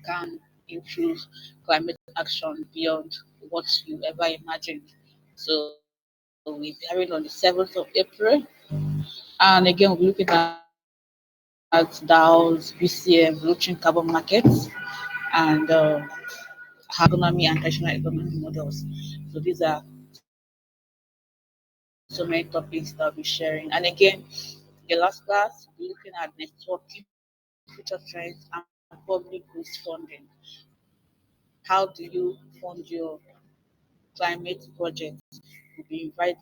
can improve climate action beyond what you ever imagined. So we'll be having on the 7th of April. And again, we'll be looking at DAOs, BCM, blockchain carbon markets, and economy and traditional economic models. So these are so many topics that I'll be sharing. And again, the last class, we'll be looking at networking, future trends, and public risk funding. How do you fund your climate project? We'll be inviting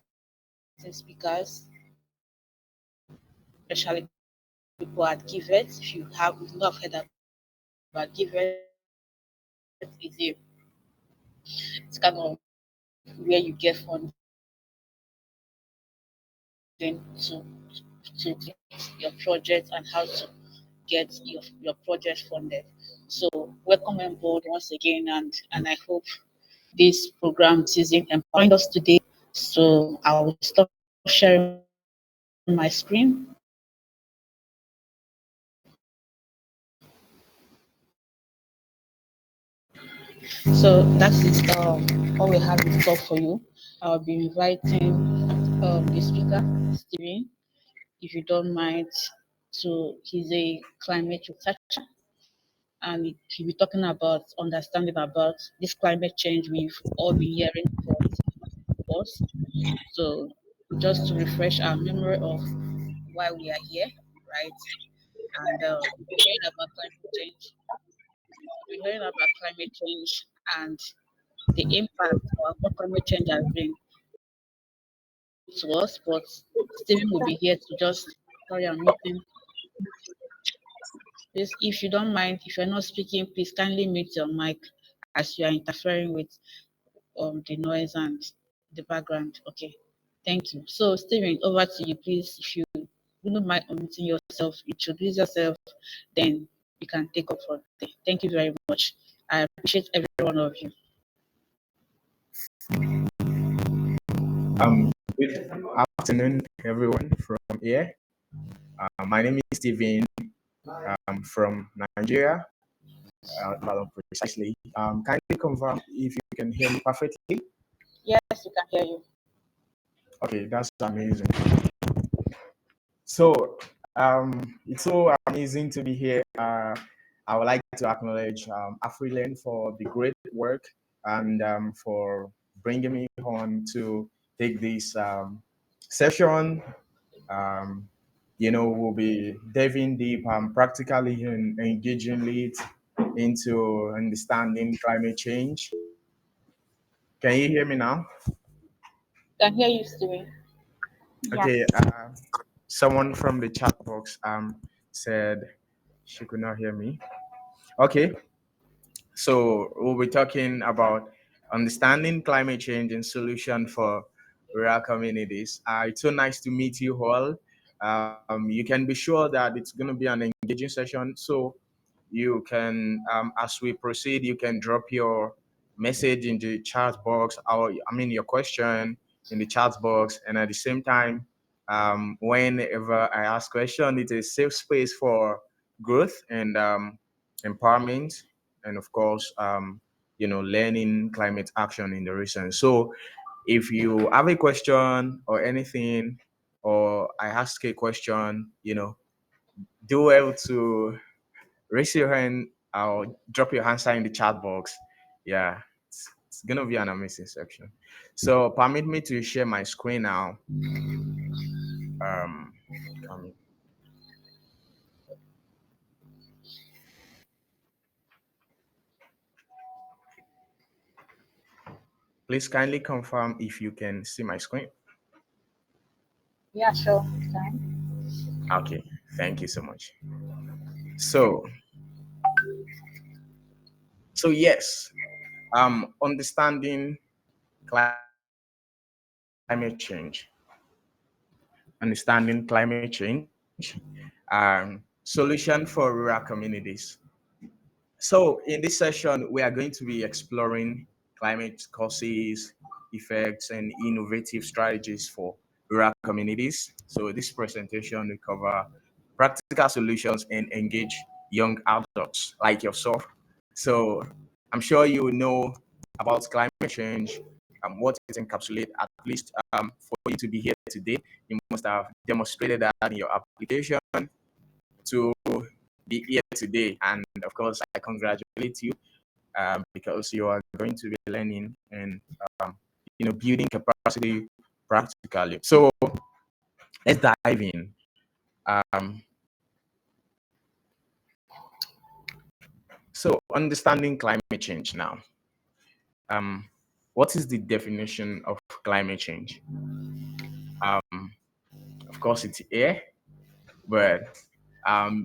speakers, especially people at Giveth. If you have not heard about Giveth, it's kind of where you get funding to your project and how to get your project funded. So welcome on board once again, and I hope this program is empowering us today. So I will stop sharing my screen. So that's it. All we have in store for you. I'll be inviting the speaker, Steven, if you don't mind. So he's a climate researcher, and he'll be talking about understanding about this climate change we've all been hearing for us. So just to refresh our memory of why we are here, right? And we've been hearing about climate change. We've been hearing about climate change and the impact of what climate change has been to us. But Stephen will be here to just, sorry, I'm meeting. Please, if you don't mind, if you're not speaking, please kindly mute your mic as you are interfering with the noise and the background. Okay, thank you. So, Stephen, over to you, please. If you wouldn't mind unmuting yourself, introduce yourself, then you can take up for the. Thank you very much. I appreciate every one of you. Good afternoon, everyone from here. My name is Steven. I'm from Nigeria, Ibadan precisely. Kindly confirm if you can hear me perfectly. Yes, we can hear you. Okay, that's amazing. So, it's so amazing to be here. I would like to acknowledge Afriland for the great work and for bringing me on to take this session. Um, we'll be diving deep and practically and engagingly into understanding climate change. Can you hear me now? Can hear you, Steven. Okay. Someone from the chat box said she could not hear me. Okay. So we'll be talking about understanding climate change and solution for rural communities. It's so nice to meet you all. You can be sure that it's going to be an engaging session. So you can, as we proceed, you can drop your message in the chat box, or your question in the chat box, and at the same time, whenever I ask question, it's a safe space for growth and empowerment, and of course, learning climate action in the region. So if you have a question or anything, or I ask a question, do well to raise your hand or drop your answer in the chat box. Yeah, it's gonna be an amazing section. So permit me to share my screen now. Um, um, please kindly confirm if you can see my screen. Yeah, sure. Fine. Okay, thank you so much. So, yes, understanding climate change, solution for rural communities. So, in this session, we are going to be exploring climate causes, effects, and innovative strategies for rural communities. So, this presentation will cover practical solutions and engage young adults like yourself So I'm sure you know about climate change, what it encapsulates. At least for you to be here today, you must have demonstrated that in your application to be here today. And of course, I congratulate you because you are going to be learning and building capacity practically. So let's dive in. Um, so understanding climate change now. Um, what is the definition of climate change? Um, of course, it's air, but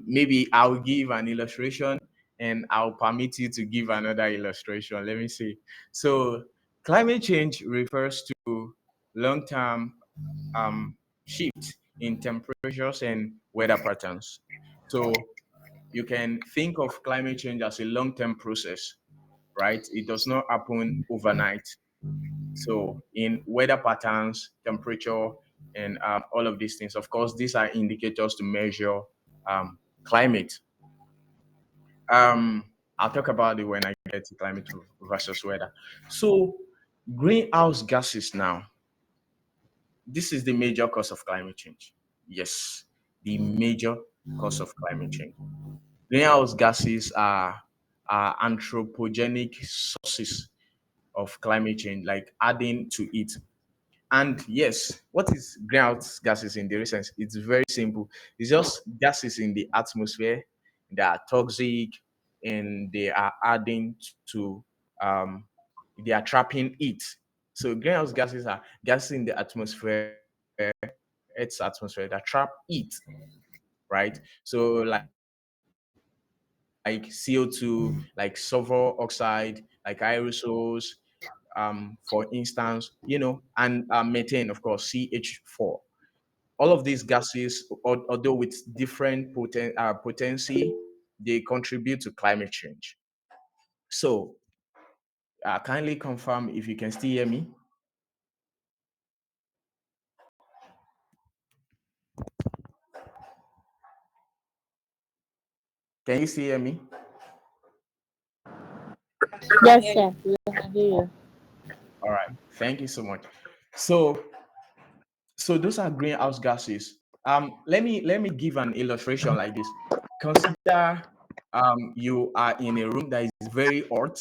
maybe I'll give an illustration and I'll permit you to give another illustration. Let me see. So, climate change refers to long term shift in temperatures and weather patterns. So, you can think of climate change as a long term process, right? It does not happen overnight. So, in weather patterns, temperature, and all of these things, of course, these are indicators to measure climate. I'll talk about it when I get to climate versus weather. So, greenhouse gases now, this is the major cause of climate change. Yes, the major cause of climate change. Greenhouse gases are anthropogenic sources of climate change, like adding to it. And yes, what is greenhouse gases in the real sense? It's very simple. It's just gases in the atmosphere that are toxic and they are adding to, um, they are trapping heat. So greenhouse gases are gases in the atmosphere, Earth's atmosphere that trap heat, right? So like CO2, like sulfur oxide, like aerosols, for instance, and methane, of course, CH4. All of these gases, although with different potency, they contribute to climate change. So, kindly confirm if you can still hear me. Can you still hear me? Yes, sir. We can hear you. All right. Thank you so much. So, so those are greenhouse gases. Let me give an illustration like this. Consider you are in a room that is very hot,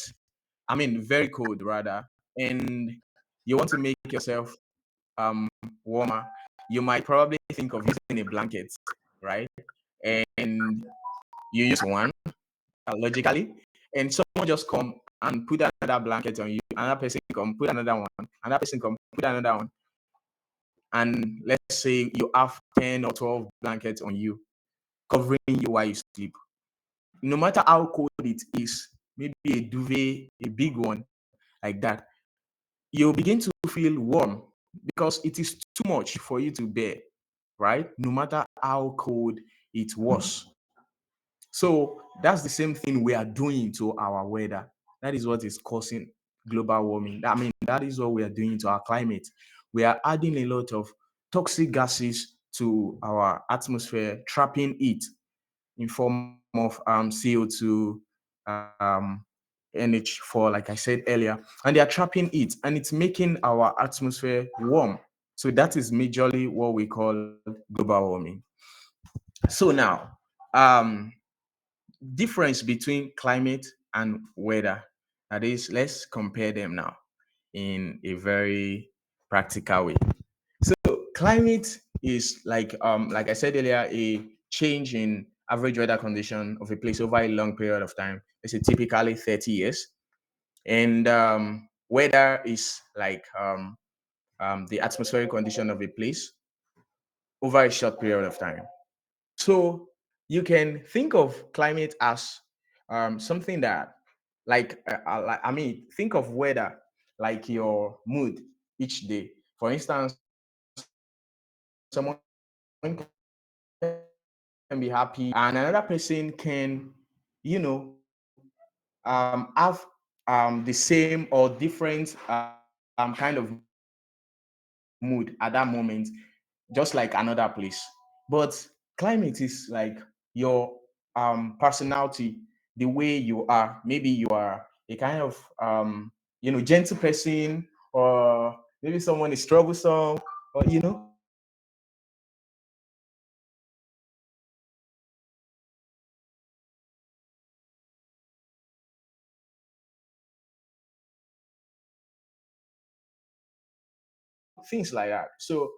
I mean very cold rather, and you want to make yourself warmer. You might probably think of using a blanket, right? And you use one logically, and someone just come and put another blanket on you. Another person come put another one. Another person come put another one. And let's say you have 10 or 12 blankets on you, covering you while you sleep. No matter how cold it is, maybe a duvet, a big one like that, you'll begin to feel warm because it is too much for you to bear, right? No matter how cold it was. So that's the same thing we are doing to our weather. That is what is causing global warming. I mean, that is what we are doing to our climate. We are adding a lot of toxic gases to our atmosphere, trapping it in form of CO2, um, NH4, like I said earlier, and they are trapping it, and it's making our atmosphere warm. So that is majorly what we call global warming. So now, um, difference between climate and weather. That is, let's compare them now in a very practical way. So climate is like I said earlier, a change in average weather condition of a place over a long period of time. It's a typically 30 years. And weather is the atmospheric condition of a place over a short period of time. So you can think of climate as something that, I mean, think of weather like your mood each day. For instance, someone can be happy and another person can, have the same or different kind of mood at that moment, just like another place. But climate is like your personality, the way you are. Maybe you are a kind of gentle person, or maybe someone is troublesome, or things like that. So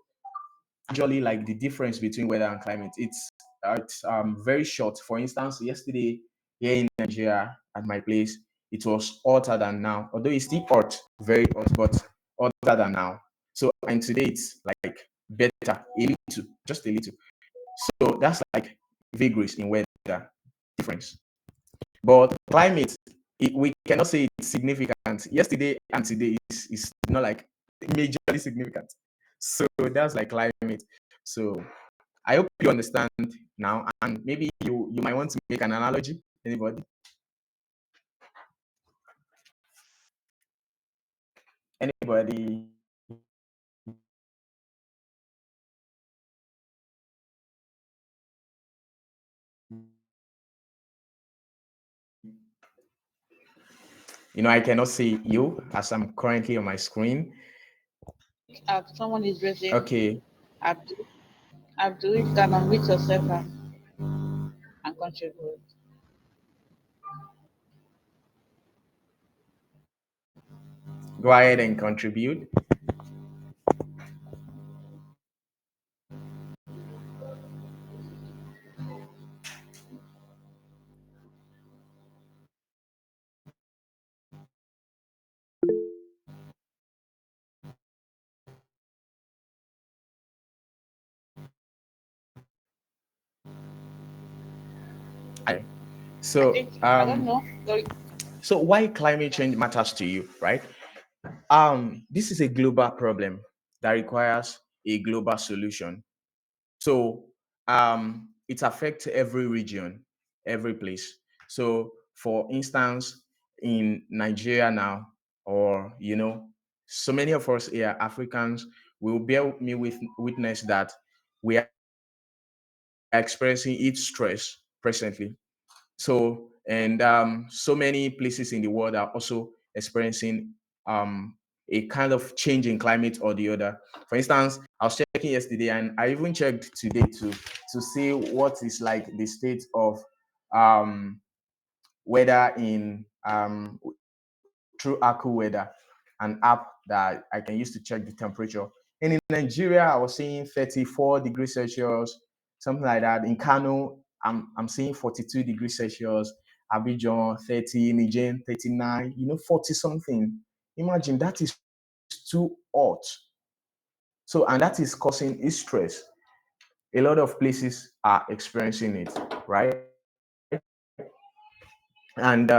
usually like the difference between weather and climate, it's very short. For instance, yesterday here in Nigeria at my place, it was hotter than now, although it's still hot, very hot, but hotter than now. So and today it's like better, a little, just a little. So that's like vagaries in weather difference. But climate, we cannot say it's significant. Yesterday and today is not like majorly significant. So that's like climate. So I hope you understand now, and maybe you might want to make an analogy. Anybody? Anybody? I cannot see you as I'm currently on my screen. Someone is raising. Okay, Abdul, Abdul, you can unmute yourself and contribute. go ahead and contribute. I So, think I don't know. Sorry. so why climate change matters to you, right? This is a global problem that requires a global solution. So, it affects every region, every place. So, for instance, in Nigeria now, or so many of us here, Africans, will bear with me with witness that we are experiencing heat stress presently. So, and so many places in the world are also experiencing a kind of change in climate or the other. For instance, I was checking yesterday, and I even checked today to see what is like the state of um, weather in through AccuWeather, an app that I can use to check the temperature. And in Nigeria, I was seeing 34 degrees Celsius, something like that. In Kano, I'm seeing 42 degrees Celsius. Abidjan 30, Niger 39, 40 something. Imagine that is too hot. So, and that is causing stress. A lot of places are experiencing it, right? And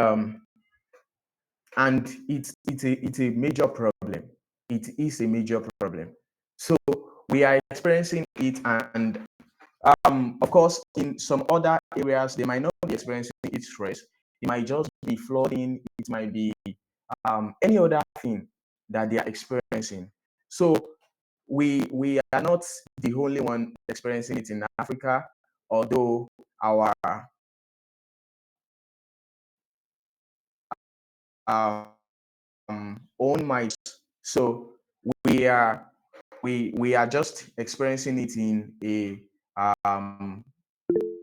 it's a major problem. It is a major problem. So we are experiencing it, and of course, in some other areas, they might not be experiencing heat stress. It might just be flooding. It might be any other thing that they are experiencing. So we are not the only one experiencing it in Africa, although our own might. So we are we are just experiencing it um,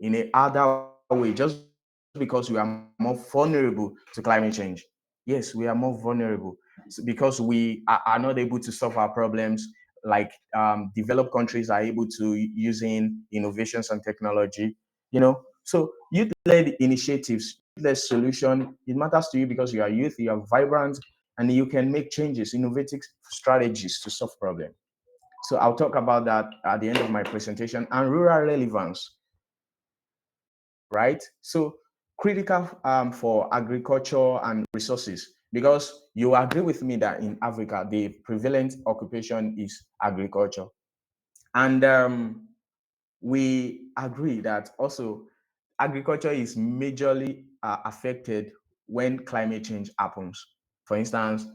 in a other way, just because we are more vulnerable to climate change. Yes, we are more vulnerable because we are not able to solve our problems like developed countries are able to using innovations and technology. So youth-led initiatives, youth-led solution, it matters to you because you are youth, you are vibrant, and you can make changes, innovative strategies to solve problems. So I'll talk about that at the end of my presentation. And rural relevance, right? So critical for agriculture and resources, because you agree with me that in Africa the prevalent occupation is agriculture, and we agree that also agriculture is majorly affected when climate change happens. For instance,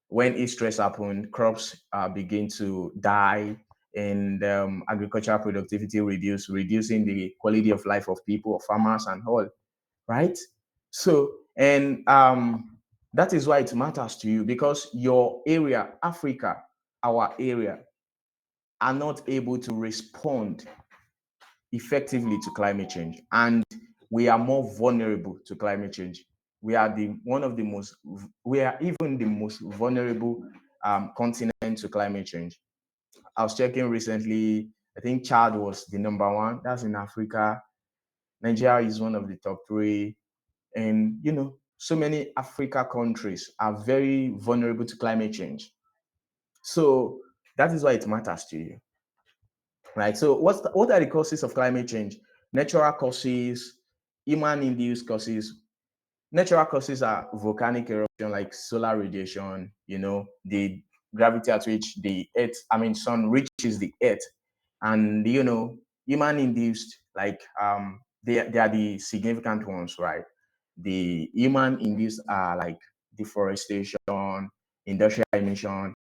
when heat stress happens, crops begin to die, and agricultural productivity reducing the quality of life of people, of farmers, and all. Right? So, and that is why it matters to you, because your area, Africa, our area, are not able to respond effectively to climate change, and we are more vulnerable to climate change. We are the one of the most, we are even the most vulnerable continent to climate change. I was checking recently. I think Chad was the number one. That's in Africa. Nigeria is one of the top three, and so many Africa countries are very vulnerable to climate change. So that is why it matters to you, right? So what are the causes of climate change? Natural causes, human-induced causes. Natural causes are volcanic eruption, like solar radiation, the gravity at which the earth, I mean sun, reaches the earth. And human induced, like they are the significant ones, right? The human induced are like deforestation, industrial emission,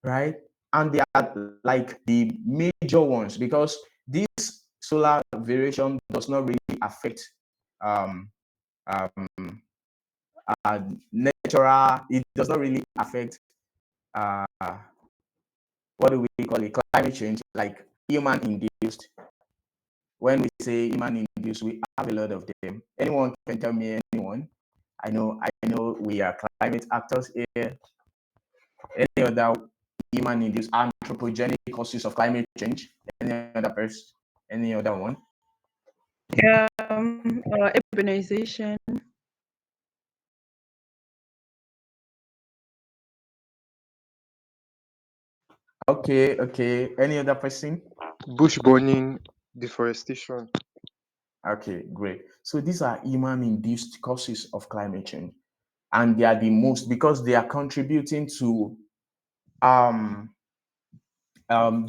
right? And they are like the major ones, because this solar variation does not really affect um, um, natural, it does not really affect uh, what do we call it, climate change, like human induced. When we say human induced, we have a lot of them. Anyone can tell me anyone? I know we are climate actors here. Any other human induced anthropogenic causes of climate change? Any other person? Any other one? Urbanization. Okay. Any other person? Bush burning, deforestation. Okay, great. So these are human induced causes of climate change, and they are the most, because they are contributing to um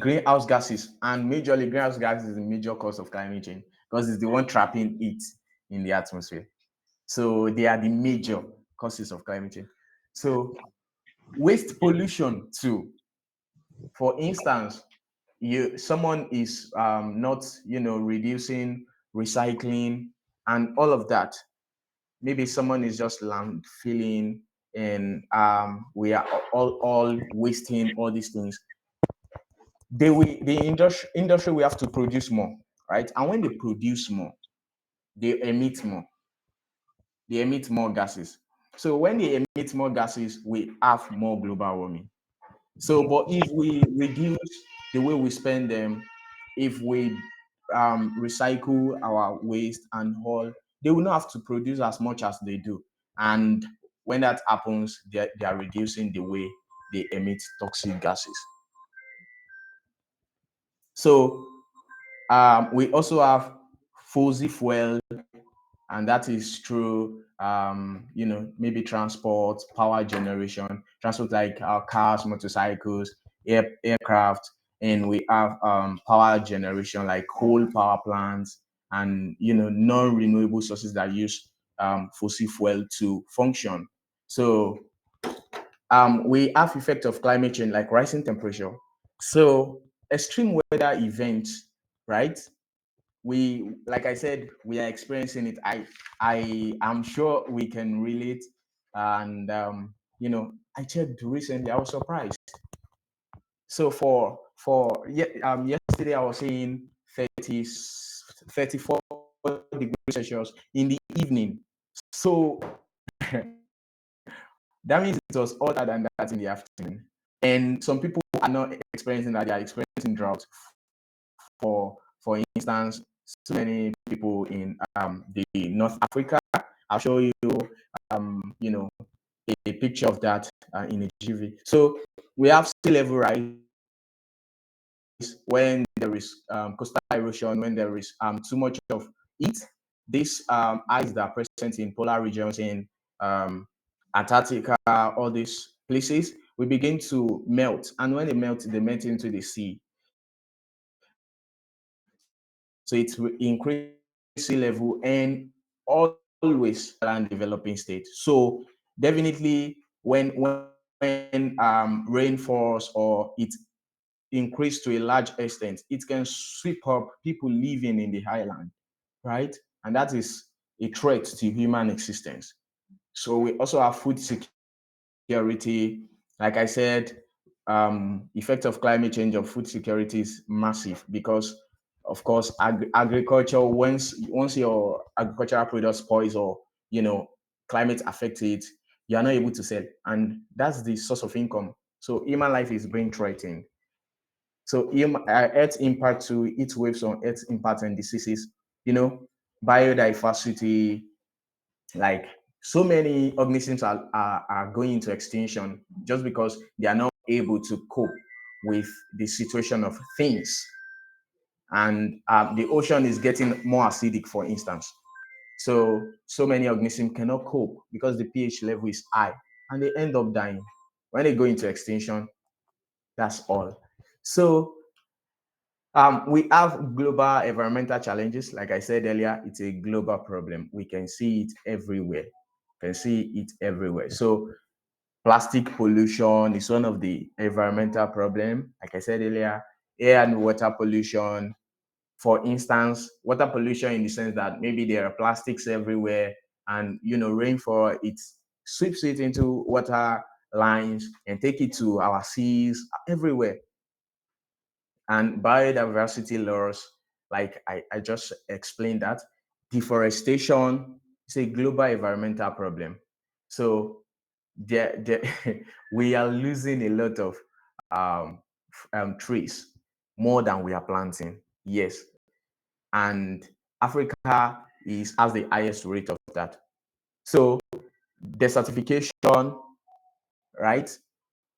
greenhouse gases, and majorly greenhouse gases is the major cause of climate change, because it's the one trapping heat in the atmosphere. So they are the major causes of climate change. So waste pollution too. For instance, someone is not reducing, recycling, and all of that. Maybe someone is just landfilling, and we are all wasting all these things. The industry will have to produce more, right? And when they produce more, they emit more. They emit more gases. So when they emit more gases, we have more global warming. So, but if we reduce the way we spend them, if we recycle our waste and all, they will not have to produce as much as they do. And when that happens, they are reducing the way they emit toxic gases. So we also have fossil fuel, and that is through maybe transport, power generation, transport like cars, motorcycles, aircraft, and we have power generation like coal power plants, and non-renewable sources that use fossil fuel to function. So we have effect of climate change like rising temperature. So extreme weather events, right? We, like I said, we are experiencing it. I am sure we can relate. And I checked recently, I was surprised. So yesterday I was seeing 34 degrees Celsius in the evening. So that means it was hotter than that in the afternoon. And some people are not experiencing that, they are experiencing drought. For instance, so many people in the North Africa. I'll show you a picture of that in a GV. So we have sea level rise when there is coastal erosion, when there is too much of heat. These ice that are present in polar regions, in Antarctica, all these places, we begin to melt. And when they melt into the sea. So it will increase sea level, and always and developing state. So definitely when rain falls, or it increase to a large extent, it can sweep up people living in the highland, right? And that is a a threat to human existence. So we also have food security. Like I said, effect of climate change on food security is massive because, of course, agriculture, once your agricultural product spoils or climate affects it, you are not able to sell, and that's the source of income. So human life is being threatened. So Earth impact to heat waves on Earth impact and diseases, you know, biodiversity, like so many organisms are going into extinction just because they are not able to cope with the situation of things. And the ocean is getting more acidic, for instance. So many organisms cannot cope because the pH level is high and they end up dying. When they go into extinction, that's all. So we have global environmental challenges. Like I said earlier, it's a global problem. We can see it everywhere. Can see it everywhere. So plastic pollution is one of the environmental problem. Like I said earlier, air and water pollution. For instance, water pollution in the sense that maybe there are plastics everywhere, and rainfall it sweeps it into water lines and take it to our seas everywhere. And biodiversity loss, like I just explained that. Deforestation is a global environmental problem. So there we are losing a lot of trees, more than we are planting. Yes. And Africa has the highest rate of that. So desertification, right?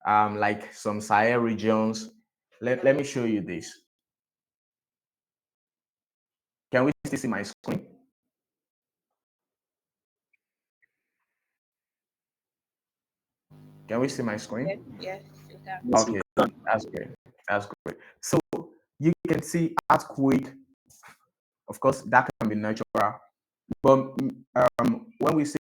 Like some Sahel regions. Let me show you this. Can we still see my screen? Can we see my Yes, screen? yes, you can. Yes, we Okay, can. that's great. That's great. So you can see earthquake. Of course, that can be natural. But when we say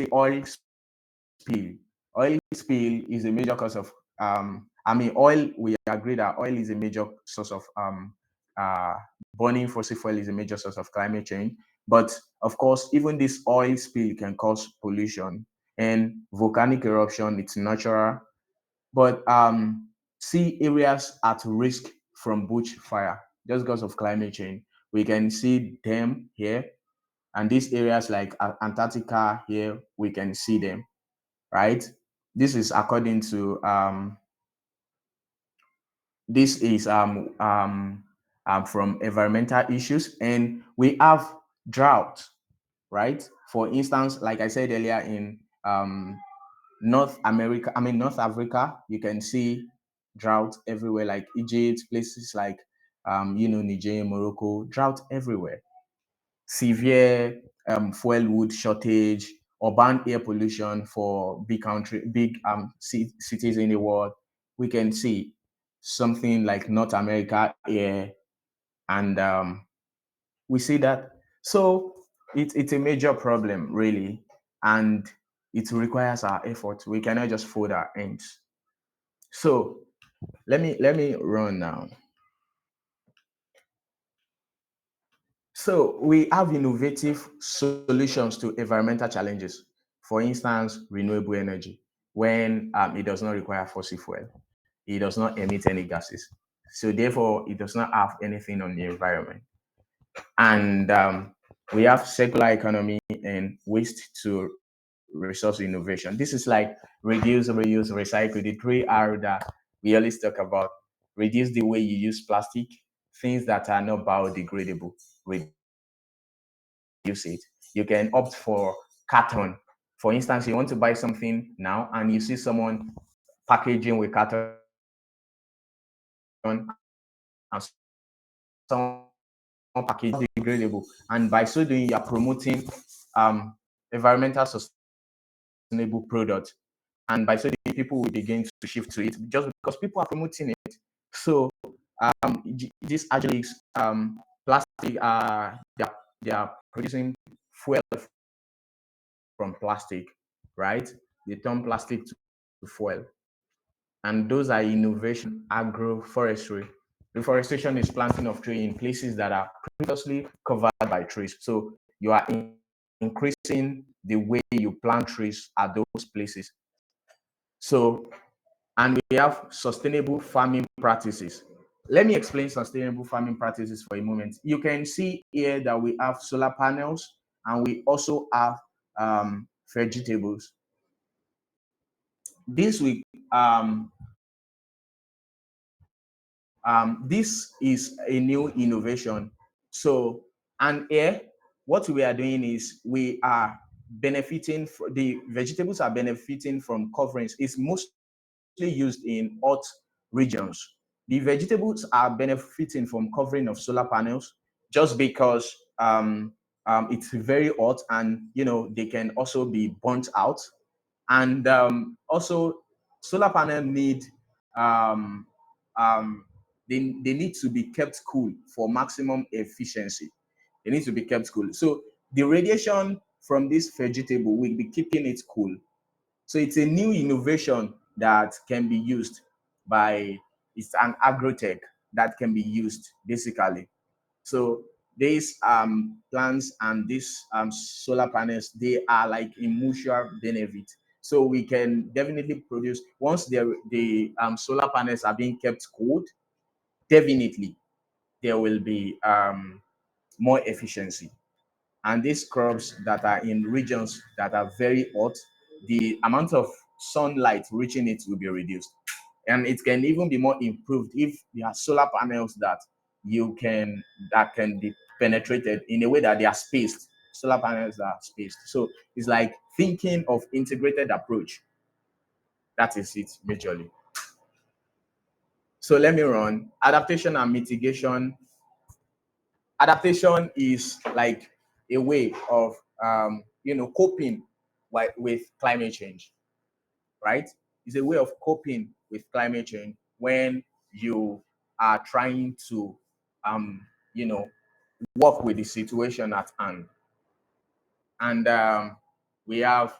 spill, oil spill is a major cause of oil. We agree that oil is a major source of uh, burning fossil fuel is a major source of climate change. But of course, even this oil spill can cause pollution and volcanic eruption. It's natural, but see areas at risk from bushfire just because of climate change. We can see them here, and these areas like Antarctica here, we can see them, right? This is according to this is from environmental issues, and we have drought, right? For instance, like I said earlier, in North Africa, you can see drought everywhere, like Egypt, places like Niger, Morocco, drought everywhere. Severe fuel wood shortage, urban air pollution for big cities in the world. We can see something like North America here, and we see that. So it's a major problem, really, and it requires our effort. We cannot just fold our hands. So let me run now. So we have innovative solutions to environmental challenges. For instance, renewable energy, when it does not require fossil fuel, it does not emit any gases. So therefore, it does not have anything on the environment. And we have circular economy and waste to resource innovation. This is like reduce, reuse, recycle, the 3R that we always talk about. Reduce the way you use plastic, things that are not biodegradable, reduce it. You can opt for carton. For instance, you want to buy something now and you see someone packaging with carton and someone packaging with plastic. And by so doing, you are promoting biodegradable, and by so doing, you are promoting environmental sustainable product. And by so doing, people will begin to shift to it just because people are promoting it. So this actually is plastic. They are producing fuel from plastic, right? They turn plastic to fuel, and those are innovation. Agroforestry. Reforestation is planting of tree in places that are previously covered by trees. So you are increasing increasing the way you plant trees at those places. So, and we have sustainable farming practices. Let me explain sustainable farming practices for a moment. You can see here that we have solar panels and we also have vegetables. This week, this is a new innovation. So, and here, what we are doing is we are benefiting, the vegetables are benefiting from coverings. It's mostly used in hot regions. The vegetables are benefiting from covering of solar panels just because it's very hot, and they can also be burnt out. And also solar panel need um, um, they need to be kept cool for maximum efficiency. They need to be kept cool. So the radiation from this vegetable will be keeping it cool. So it's a new innovation that can be used by, it's an agrotech that can be used basically. So these plants and these solar panels, they are like a mutual benefit. So we can definitely produce, once the solar panels are being kept cold, definitely there will be more efficiency. And these crops that are in regions that are very hot, the amount of sunlight reaching it will be reduced. And it can even be more improved if there are solar panels that can be penetrated in a way that they are spaced. Solar panels are spaced. So it's like thinking of integrated approach. That is it majorly. So let me run adaptation and mitigation. Adaptation is like a way of coping with climate change, right? It's a way of coping with climate change when you are trying to you know work with the situation at hand. And we have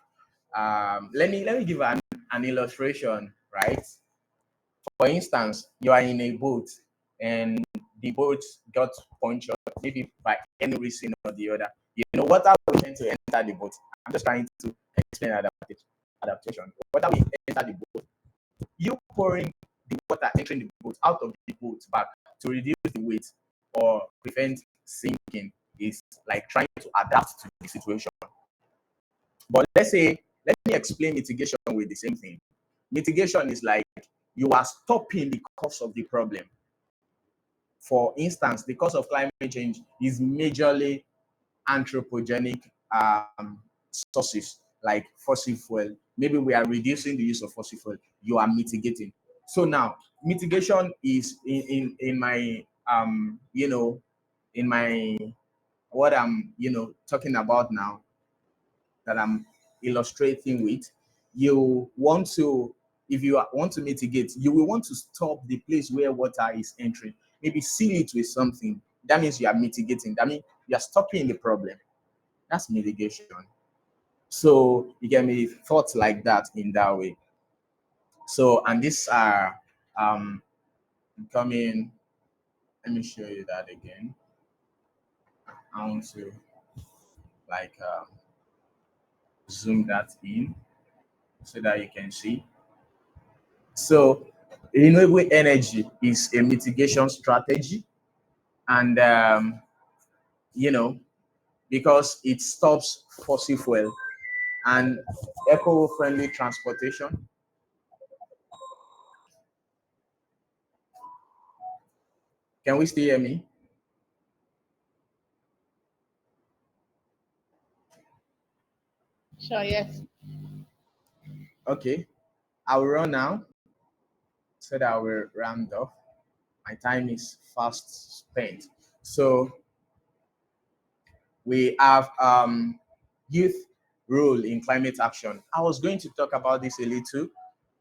let me give an illustration, right? For instance, you are in a boat and the boat got punctured, maybe by any reason or the other. Water will tend to enter the boat. I'm just trying to explain adaptation. Water will enter the boat. You pouring the water entering the boat out of the boat back to reduce the weight or prevent sinking is like trying to adapt to the situation. But let me explain mitigation with the same thing. Mitigation is like you are stopping the cause of the problem. For instance, the cause of climate change is majorly anthropogenic sources like fossil fuel. Maybe we are reducing the use of fossil fuel. You are mitigating. So now, mitigation is in my in my what I'm talking about now, that I'm illustrating with. You want to, if you want to mitigate, you will want to stop the place where water is entering. Maybe seal it with something. That means you are mitigating. That means you are stopping the problem. That's mitigation. So it can be thought like that in that way. So, and these are coming. Let me show you that again. I want to like zoom that in so that you can see. So, renewable energy is a mitigation strategy, and you know, because it stops fossil fuel and eco-friendly transportation. Can we still hear me? Sure, yes. Okay, I will run now so that I will round off. My time is fast spent. So we have youth role in climate action. I was going to talk about this a little.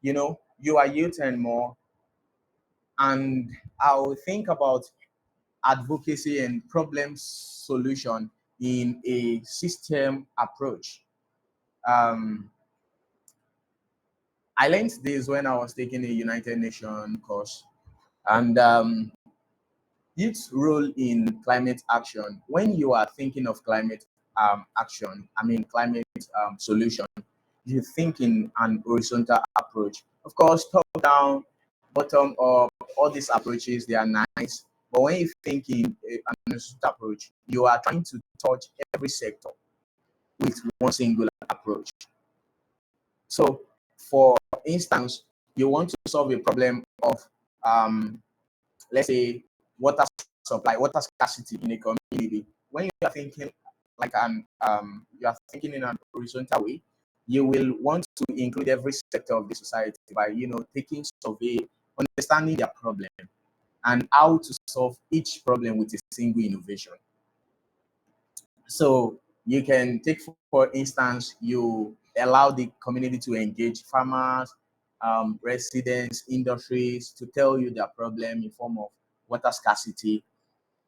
You are youth and more, and I'll think about advocacy and problem solution in a system approach. Um, I learned this when I was taking a United Nations course, and youth's role in climate action. When you are thinking of climate action, I mean climate solution, you think in an horizontal approach. Of course, top down, bottom up, all these approaches, they are nice. But when you think in an horizontal approach, you are trying to touch every sector with one singular approach. So, for instance, you want to solve a problem of, um, let's say, water supply, water scarcity in a community. When you are thinking you are thinking in an horizontal way, you will want to include every sector of the society by taking survey, understanding their problem, and how to solve each problem with a single innovation. So you can take, for instance, you allow the community to engage farmers, residents, industries to tell you their problem in form of water scarcity,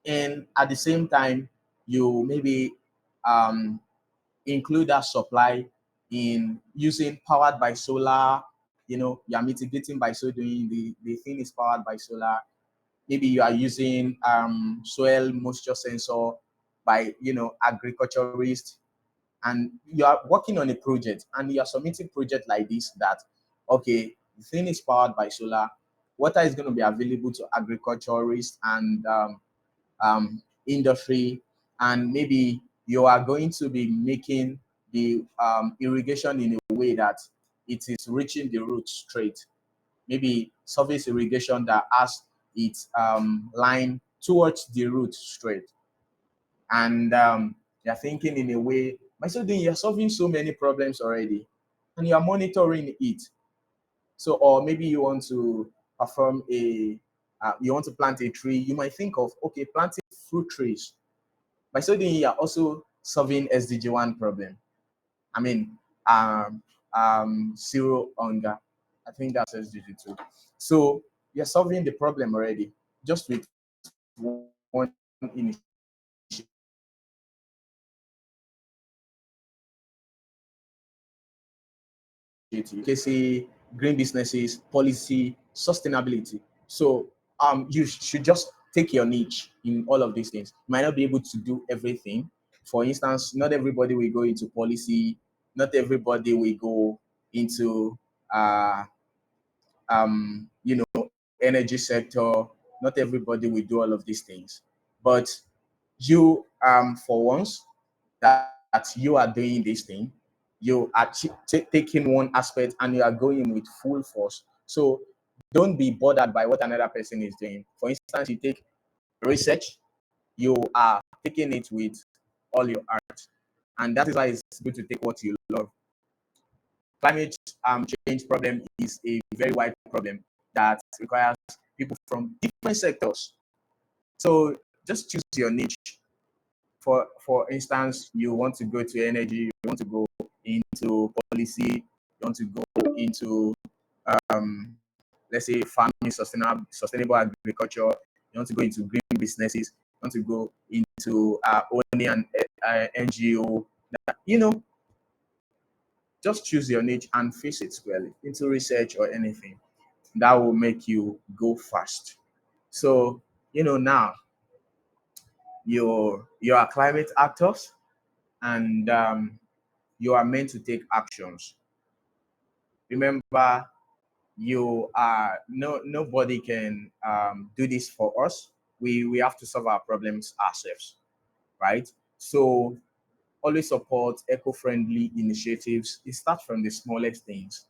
and at the same time, you maybe um, include that supply in using powered by solar. You are mitigating by so doing. The thing is powered by solar. Maybe you are using soil moisture sensor by agriculturist, and you are working on a project and you are submitting project like this, that okay, the thing is powered by solar, water is going to be available to agriculturists and industry, and maybe you are going to be making the irrigation in a way that it is reaching the root straight. Maybe surface irrigation that has its line towards the root straight. And you're thinking in a way, by so doing, you're solving so many problems already, and you're monitoring it. So, or maybe you want to perform you want to plant a tree. You might think of, okay, planting fruit trees. By so doing, you're also solving SDG1 problem. I mean, zero hunger. I think that's SDG2. So you're solving the problem already, just with one initiative. Advocacy, green businesses, policy, sustainability. So you should just take your niche in all of these things. You might not be able to do everything. For instance, not everybody will go into policy. Not everybody will go into uh, energy sector. Not everybody will do all of these things. But you, for once that you are doing this thing, you are taking one aspect and you are going with full force. So don't be bothered by what another person is doing. For instance, you take research, you are taking it with all your heart. And that is why it's good to take what you love. Climate change problem is a very wide problem that requires people from different sectors. So just choose your niche. For instance, you want to go to energy, you want to go into policy, you want to go into let's say farming, sustainable agriculture, you want to go into green businesses, you want to go into owning an NGO. Just choose your niche and face it squarely into research or anything. That will make you go fast. So now you're climate actors, and you are meant to take actions. Remember, you are nobody can do this for us. We have to solve our problems ourselves, right? So always support eco-friendly initiatives. It starts from the smallest things,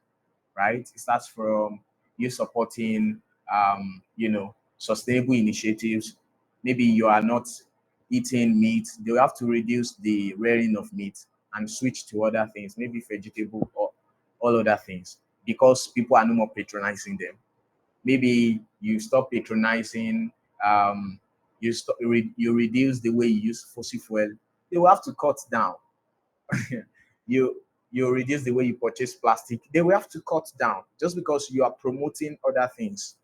right? It starts from you supporting, sustainable initiatives. Maybe you are not eating meat, they will have to reduce the rearing of meat and switch to other things, maybe vegetable or all other things, because people are no more patronizing them. Maybe you stop patronizing, you reduce the way you use fossil fuel. They will have to cut down. You reduce the way you purchase plastic. They will have to cut down just because you are promoting other things.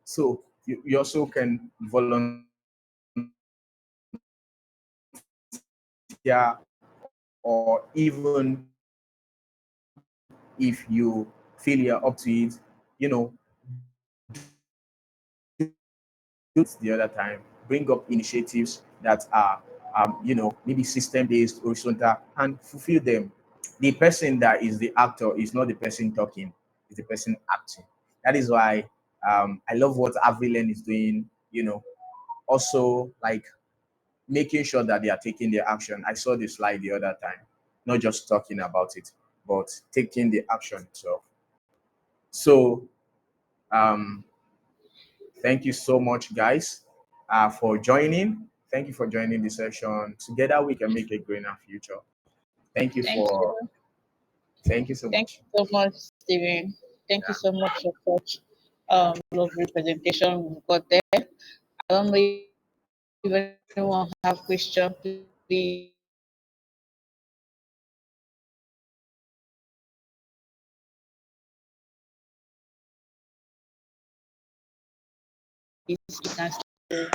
So you also can volunteer, or even if you feel you're up to it, do the other time, bring up initiatives that are maybe system-based, horizontal, and fulfill them. The person that is the actor is not the person talking, it's the person acting. That is why I love what Avilen is doing, also like making sure that they are taking the action. I saw the slide the other time, not just talking about it, but taking the action itself. So um, thank you so much, guys, for joining. Thank you for joining the session. Together we can make a greener future. Thank you Thank for you. thank you so Thank much. you so much, Steven. Thank you so much for such lovely presentation we've got there. I don't know if anyone have question, please you can still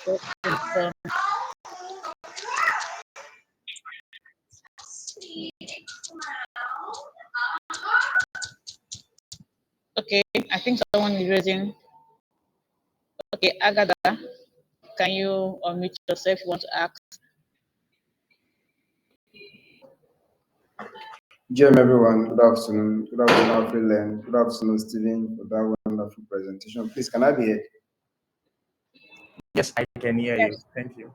drop them. Okay, I think someone is raising. Okay, Agatha, can you unmute yourself? You want to ask? GM everyone, good afternoon. Good afternoon, Freeland. Good afternoon, Stephen, for that wonderful presentation. Please, can I be here? Yes, I can hear you. Yes. Thank you.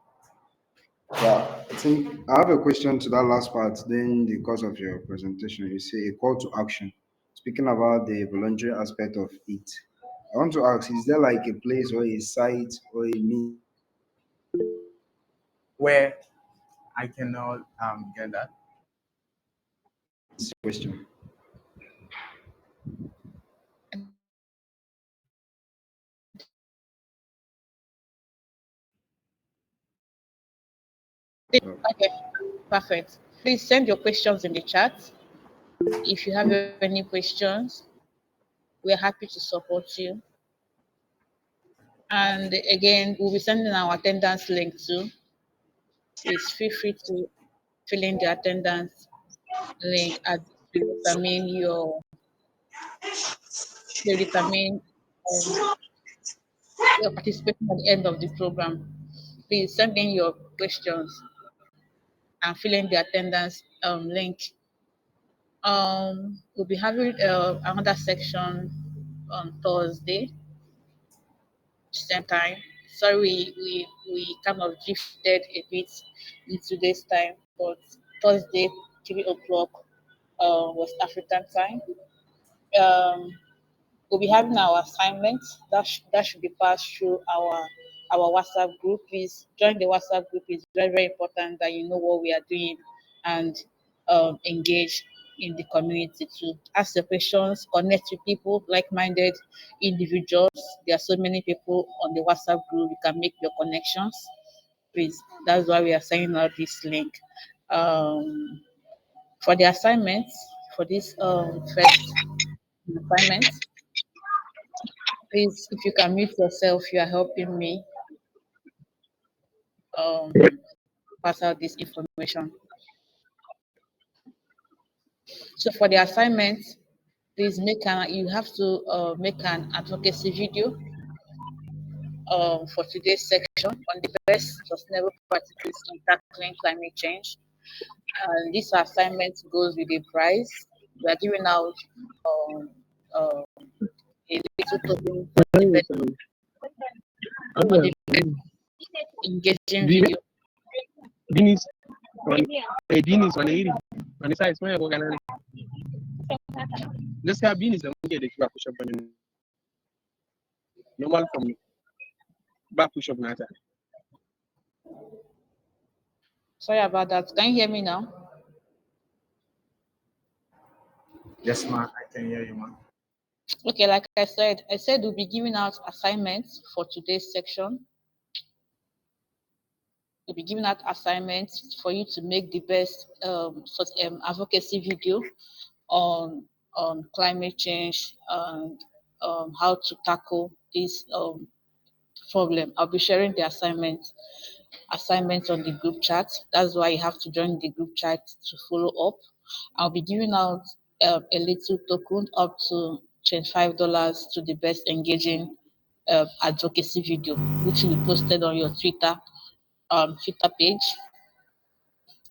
Yeah, I think I have a question to that last part. Then, the course of your presentation, you say a call to action. Speaking about the voluntary aspect of it, I want to ask: is there like a place or a site or a means Where I cannot get that. question? Okay, perfect. Please send your questions in the chat. If you have any questions, we're happy to support you. And again, we'll be sending our attendance link too. Please feel free to fill in the attendance link as to determine your participation at the end of the program. Please send in your questions and fill in the attendance link. We'll be having another section on Thursday, same time. Sorry, we kind of drifted a bit in today's time, but Thursday, 3 o'clock, West African time. Um, we'll be having our assignments that should be passed through our WhatsApp group. Please join the WhatsApp group. It's very, very important that you know what we are doing and engage in the community to ask the questions, connect with people, like-minded individuals. There are so many people on the WhatsApp group. You can make your connections. Please, that's why we are sending out this link. For the assignments, for this first assignment, please, if you can mute yourself, you are helping me um, pass out this information. So for the assignment, please you have to make an advocacy video for today's section on the best sustainable practices in tackling climate change. And this assignment goes with a prize. We are giving out um, uh, a little token for the best engaging video. Dinis Dinis wani size mai ko ganin gaskiya Binis da muke da shi ba push up bane normal from ba push up nata. Sorry about that. Can you hear me now? Yes, ma, I can hear you, ma. Okay, like I said we'll be giving out assignments for today's section. We'll be giving out assignments for you to make the best advocacy video on climate change and how to tackle this problem. I'll be sharing the assignments on the group chat. That's why you have to join the group chat to follow up. I'll be giving out a little token up to $25 to the best engaging advocacy video, which will be posted on your Twitter Twitter page,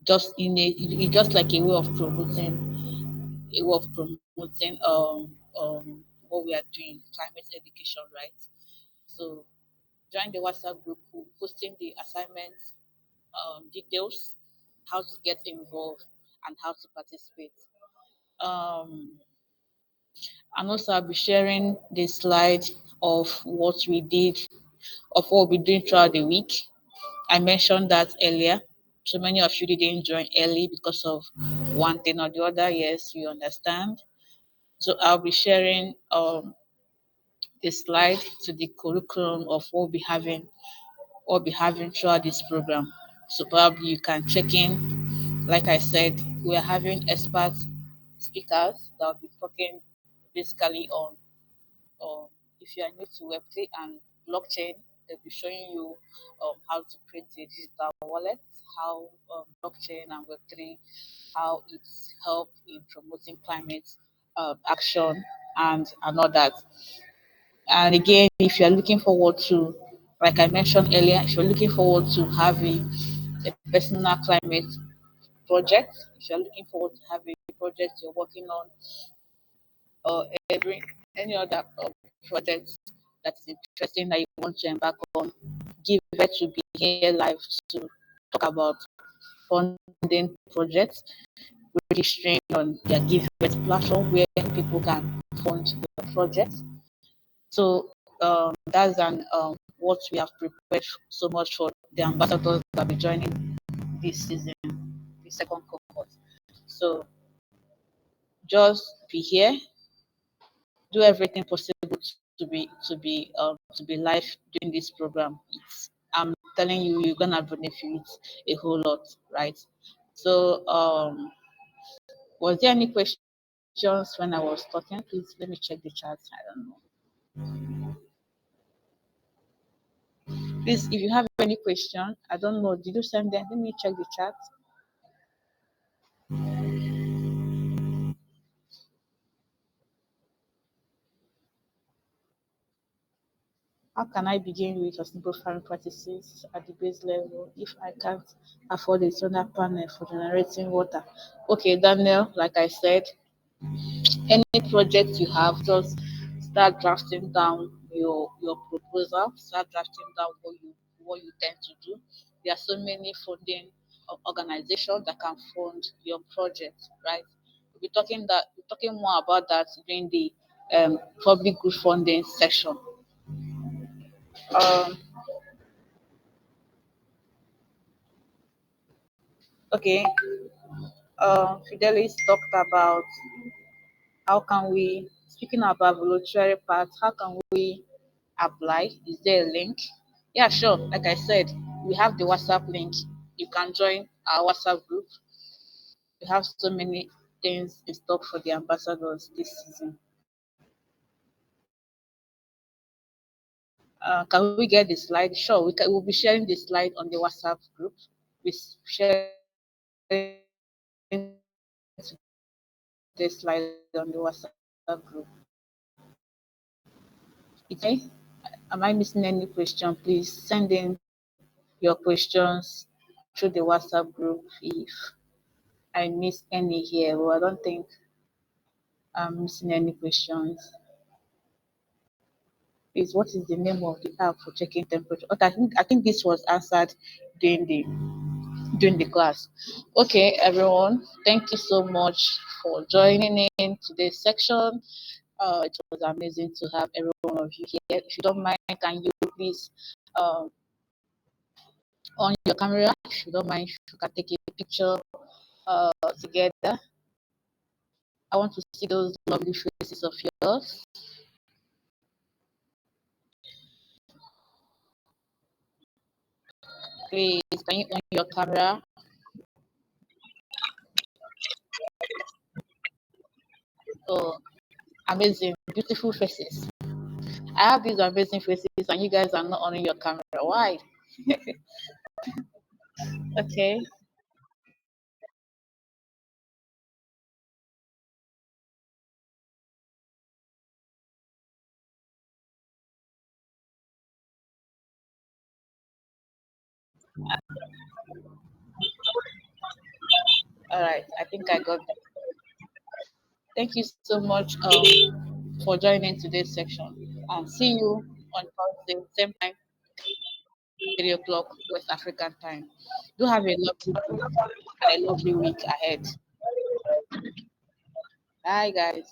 just in it's just like a way of promoting what we are doing, climate education, right? So join the WhatsApp group, we're posting the assignments, details, how to get involved, and how to participate. Um, and also, I'll be sharing the slide of what we did, of what we'll be doing throughout the week. I mentioned that earlier. So many of you didn't join early because of one thing or the other. Yes, you understand. So I'll be sharing the slide to the curriculum of what we'll be having throughout this program. So probably you can check in. Like I said, we are having expert speakers that will be talking basically on if you are new to Web3 and blockchain, they'll be showing you how to create a digital wallet, how blockchain and Web3, how it's help in promoting climate action and all that. And again, if you're looking forward to, like I mentioned earlier, if you're looking forward to having a personal climate project, if you're looking forward to having a project you're working on, or every any other project that is interesting that you want to embark on, give it to be here live to talk about funding projects, registering on their GiveBet platform where people can fund your projects. So that's what we have prepared so much for the ambassadors that will be joining this season, the second cohort. So just be here, do everything possible to be live during this program. I'm telling you, you're gonna benefit a whole lot, right? So was there any questions when I was talking? Please let me check the chat. I don't know. Please, if you have any question, I don't know. Did you send them? Let me check the chat. How can I begin with sustainable farming practices at the base level if I can't afford a solar panel for generating water? Okay, Daniel, like I said, any project you have, just start drafting down your proposal, start drafting down what you tend to do. There are so many funding organizations that can fund your project, right? We're talking more about that during the public good funding section. Um, okay, Fidelis talked about how can we, speaking about voluntary part, how can we apply? Is there a link? Yeah, sure. Like I said, we have the WhatsApp link. You can join our WhatsApp group. We have so many things in stock for the ambassadors this season. Can we get the slide? Sure, we'll be sharing the slide on the WhatsApp group. We're sharing the slide on the WhatsApp group. Okay. Am I missing any question? Please send in your questions through the WhatsApp group if I miss any here. Well, I don't think I'm missing any questions. Is what is the name of the app for checking temperature? Okay, I think this was answered during the during the class. Okay, everyone, thank you so much for joining in today's section. It was amazing to have every one of you here. If you don't mind, can you please on your camera? If you don't mind, you can take a picture together. I want to see those lovely faces of yours. Please, can you on your camera? Oh, amazing, beautiful faces. I have these amazing faces, and you guys are not on your camera. Why? Okay. All right, I think I got that. Thank you so much for joining today's section. And see you on Thursday, same time, 3 o'clock West African time. Do have a lovely day and a lovely week ahead. Bye, guys.